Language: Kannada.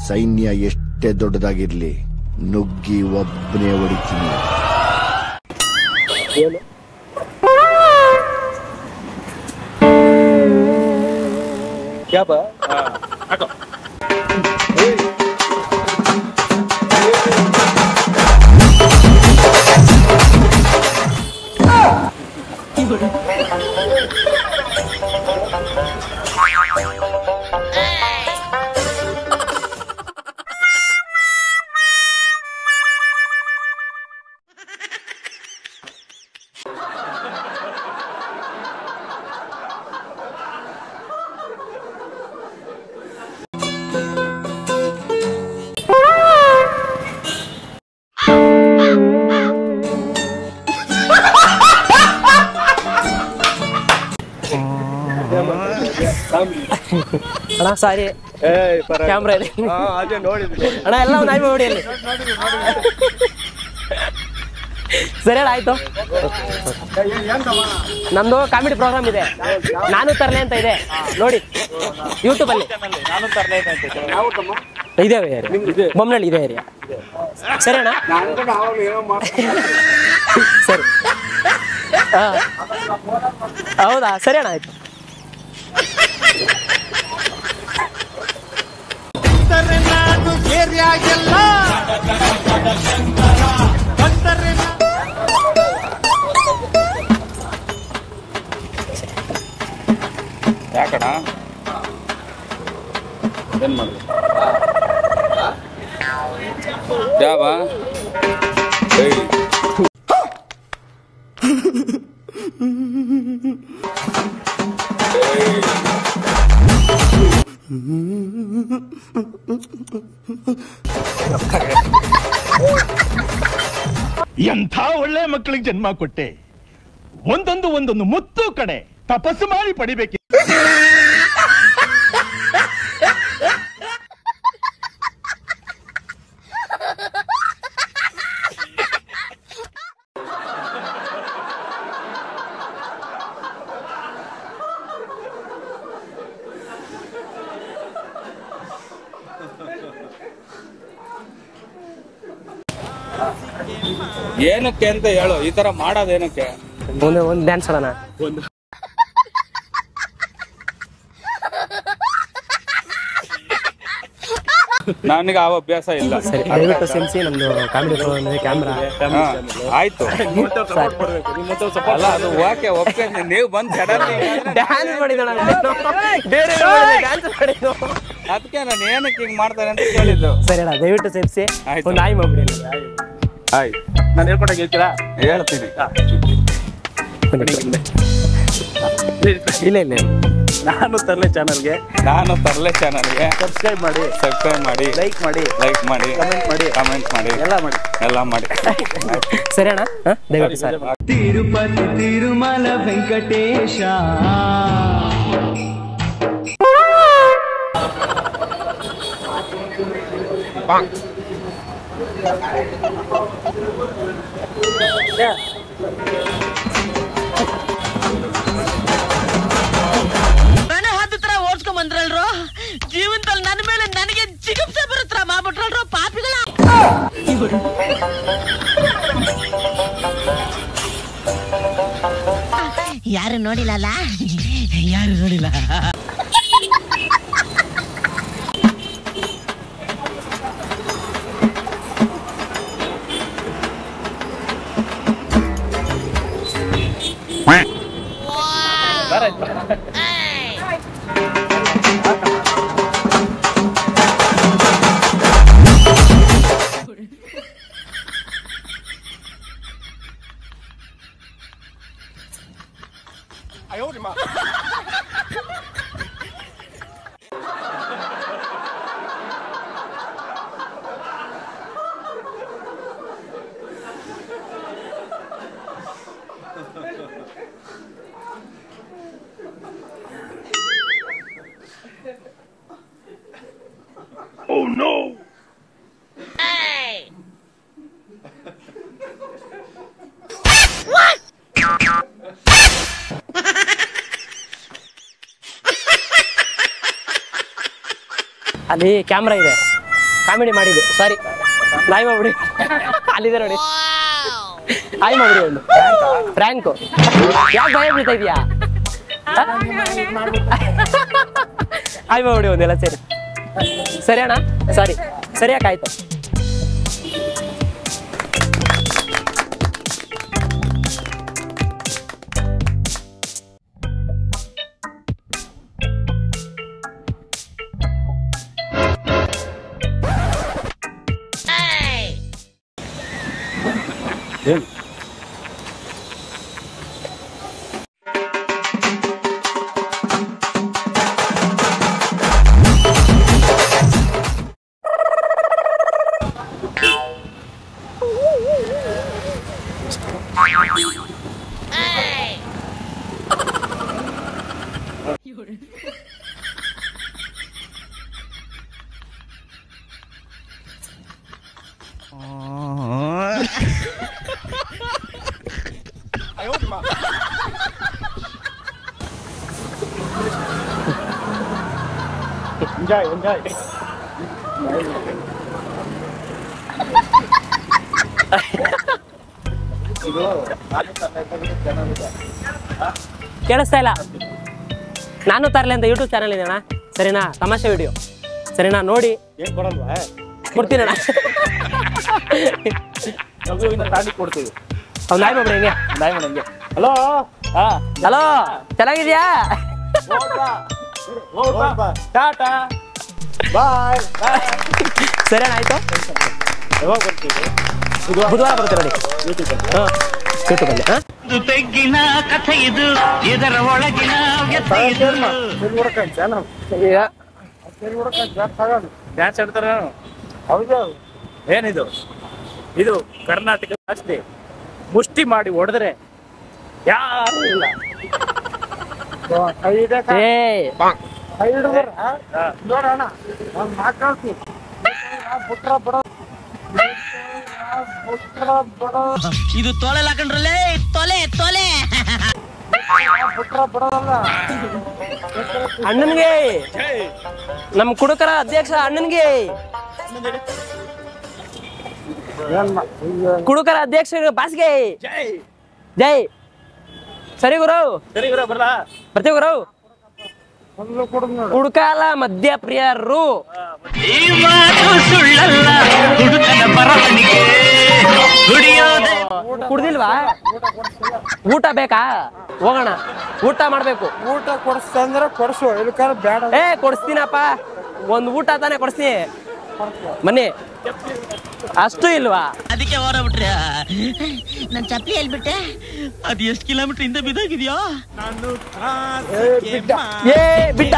ಸೈನ್ಯ ಎಷ್ಟೇ ದೊಡ್ಡದಾಗಿರ್ಲಿ ನುಗ್ಗಿ ಒಬ್ಬನೇ ಹೊಡಿತೀನಿ. ಅಣ್ಣ ಸಾರಿ ಕ್ಯಾಮ್ರಾ ಇದೆ ಅಣ್ಣ ಎಲ್ಲ ಒಂದು ಆಯ್ತು ನೋಡಿ ಅಲ್ಲಿ. ಸರಿ ಅಣ್ಣ ಆಯ್ತು. ನಮ್ದು ಕಾಮಿಡಿ ಪ್ರೋಗ್ರಾಮ್ ಇದೆ, ನಾನು ತರಲೆ ಅಂತ ಇದೆ ನೋಡಿ ಯೂಟ್ಯೂಬ್ ಅಲ್ಲಿ. ಇದೇವೆ ಬೊಮ್ಮನಹಳ್ಳಿ ಇದೆ ಏರಿಯಾ. ಸರಿ ಅಣ್ಣ ಸರಿ. ಹೌದಾ ಸರಿ ಅಣ್ಣ ಆಯ್ತು. ಯಾಕಣ ಏನ್ ಮಾಡ ಯಾವ ಎಂಥ ಒಳ್ಳೆ ಮಕ್ಕಳಿಗೆ ಜನ್ಮ ಕೊಟ್ಟೆ. ಒಂದೊಂದು ಮುತ್ತು ಕಡೆ ತಪಸ್ಸು ಮಾಡಿ ಪಡಿಬೇಕಿ. ಏನಕ್ಕೆ ಅಂತ ಹೇಳು, ಈ ತರ ಮಾಡೋದೇನಕ್ಕೆ? ಒಂದು ಡ್ಯಾನ್ಸ್ ಆಡೋಣ. ನನಗೆ ಆ ಅಭ್ಯಾಸ ಇಲ್ಲ. ಸರಿ ದಯವಿಟ್ಟು ಸೆನ್ಸಿ ನಮ್ದು ಕಾಮಿಡಿ ಪ್ರೋಗ್ರಾಮ್ ಇದೆ, ಕ್ಯಾಮ್ರಾ ಆಯ್ತು. ಅಲ್ಲ ಅದು ಓಕೆ ಓಕೆ, ನೀವು ಬಂದು ಡ್ಯಾನ್ಸ್ ಮಾಡಿದ್ದು ಅದಕ್ಕೆ ನಾನು ಏನಕ್ಕೆ ಹಿಂಗ್ ಮಾಡ್ತಾರೆ ಅಂತ ಕೇಳಿದ್ದು. ಸರಿ ಅಣ್ಣ ದಯವಿಟ್ಟು ಸೆನ್ಸಿ ಒಂದು ಆಯ್ ಮಾಡ್ಬಿಡಿ. ಆಯ್ ನಾನು ಹೇಳ್ಕೊಟ್ಟಾಗ ಹೇಳ್ತೀರಾ? ಹೇಳ್ತೀನಿ. ಇಲ್ಲ ಇಲ್ಲ ನಾನು ತರಲೆ ಚಾನಲ್ಗೆ ಸಬ್ಸ್ಕ್ರೈಬ್ ಮಾಡಿ ಲೈಕ್ ಮಾಡಿ ಕಮೆಂಟ್ ಮಾಡಿ ಎಲ್ಲ ಮಾಡಿ. ಸರಿ ಅಣ್ಣ ದಯವಿಟ್ಟು ಸರ್. ತಿರುಪತಿ ತಿರುಮಲ ವೆಂಕಟೇಶ ಬಂದ್ರಲ್ರೋ ಜೀವನದಲ್ಲಿ ನನ್ನ ಮೇಲೆ ನನಗೆ ಚಿಕಿತ್ಸೆ ಬರುತ್ತರ ಮಾಡ್ಬಿಟ್ರಲ್ರೋ ಪಾಪಿಗಳ. ಯಾರು ನೋಡಿಲ್ಲ. Oh no! Hey! What? ಅಲ್ಲಿ ಕ್ಯಾಮ್ರಾ ಇದೆ, ಕಾಮಿಡಿ ಮಾಡಿದ್ದು ಸಾರಿ ನಾಯಿ ಮಾಡ್ಬಿಡಿ ಅಲ್ಲಿದೆ ನೋಡಿ ಹಾಯ್ ಮಾಡ್ಬಿಡಿ ಒಂದು ಫ್ರ್ಯಾಂಕು ಯಾಕೆ ಭಯ ಬೀಳ್ತಾ ಇದೀಯಾ ಹಾಯ್ ಮಾಡ್ಬಿಡಿ ಒಂದೆಲ್ಲ ಸರಿ ಸರಿ ಅಣ್ಣ ಸಾರಿ ಸರಿಯಾಕಾಯ್ತು ಎಂಜಾಯ್ ಕೇಳಿಸ್ತಾ ಇಲ್ಲ ನಾನು ತರಲಿ ಅಂತ ಯೂಟ್ಯೂಬ್ ಚಾನಲ್ ಇದೆ ಅಣ್ಣ ಸರಿನಾ ತಮಾಷೆ ವಿಡಿಯೋ ಸರಿನಾ ನೋಡಿ ಏನ್ ಕೊಡಲ್ವಾ ಕೊಡ್ತೀನಿ ಅಣ್ಣ ತಾಂಡಿ ಕೊಡ್ತೀವಿ ಅವ್ನು ನಾಯಿ ಮಾಡ್ಬಿಡಿ ಹಿಂಗೆ ನಾಯಿ ಮಾಡಿ ಹಂಗೆ ಹಲೋ ಹಲೋ ಚೆನ್ನಾಗಿದ್ಯಾ ಟಾಟಾ ಬಾಯ್ ಸರಿ ಅಣ್ಣ ಆಯ್ತು ಯಾವಾಗ ಬರ್ತೀವಿ ಬುಧವಾರ ಬರ್ತೀವಿ ನೋಡಿ ಹಾಂ ಯೂಟ್ಯೂಬಲ್ಲಿ ಹಾಂ ತೆಗ್ಗಿನ ಕಥೆ ಇದು ಇದರ ಒಳಗಿನ ಡ್ಯಾನ್ಸ್ ಆಡ್ತಾರ ಹೌದು ಏನಿದು ಇದು ಕರ್ನಾಟಕ ಅಷ್ಟೇ ಮುಷ್ಟಿ ಮಾಡಿ ಹೊಡೆದ್ರೆ ಯಾರು ಇಲ್ಲ ಏ ನೋಡೋಣ ಇದು ತೊಲೆ ಹಾಕೊಂಡ್ರಲ್ಲೇ ತೊಲೆ ತೊಲೆ ಅಣ್ಣನ್ಗೆ ನಮ್ಮ ಕುಡುಕರ ಅಧ್ಯಕ್ಷ ಅಣ್ಣನ್ಗೆ ಕುಡುಕರ ಅಧ್ಯಕ್ಷ ಬಾಸ್ಗೆ ಜೈ ಸರಿ ಗುರು ಸರಿ ಗುರು ಬರಲಾ ಬರ್ತೀವಿ ಗುರು ಕುಡುಕಾಲ ಮದ್ಯಪ್ರಿಯರು ಈ ಮಾತು ಸುಳ್ಳಲ್ಲ ಹುಡುಕನ ಬರವಣಿಗೆ ದುಡಿಯೋದೆ ಕುಡ್ದಿಲ್ವಾ ಊಟ ಬೇಕಾ ಹೋಗೋಣ ಊಟ ಮಾಡ್ಬೇಕು ಊಟ ಕೊಡಿಸ್ತಂದ್ರೆ ಕೊಡಿಸು ಇಲ್ಕಾರ ಬೇಡ ಏ ಕೊಡಿಸ್ತೀನಪ್ಪ ಒಂದ್ ಊಟ ತಾನೇ ಕೊಡಿಸ್ತೀನಿ ಬನ್ನಿ ಅಷ್ಟು ಇಲ್ವಾ ಅದಕ್ಕೆ ಹೊರಬಿಟ್ರೆ ನನ್ ಚಪ್ಪಲಿ ಹೇಳ್ಬಿಟ್ಟೆ ಅದ್ ಎಷ್ಟು ಕಿಲೋಮೀಟರ್ ಇಂದ ಬಿದ್ದೋಗಿದ್ಯೋ ಏ ಬಿಟ್ಟ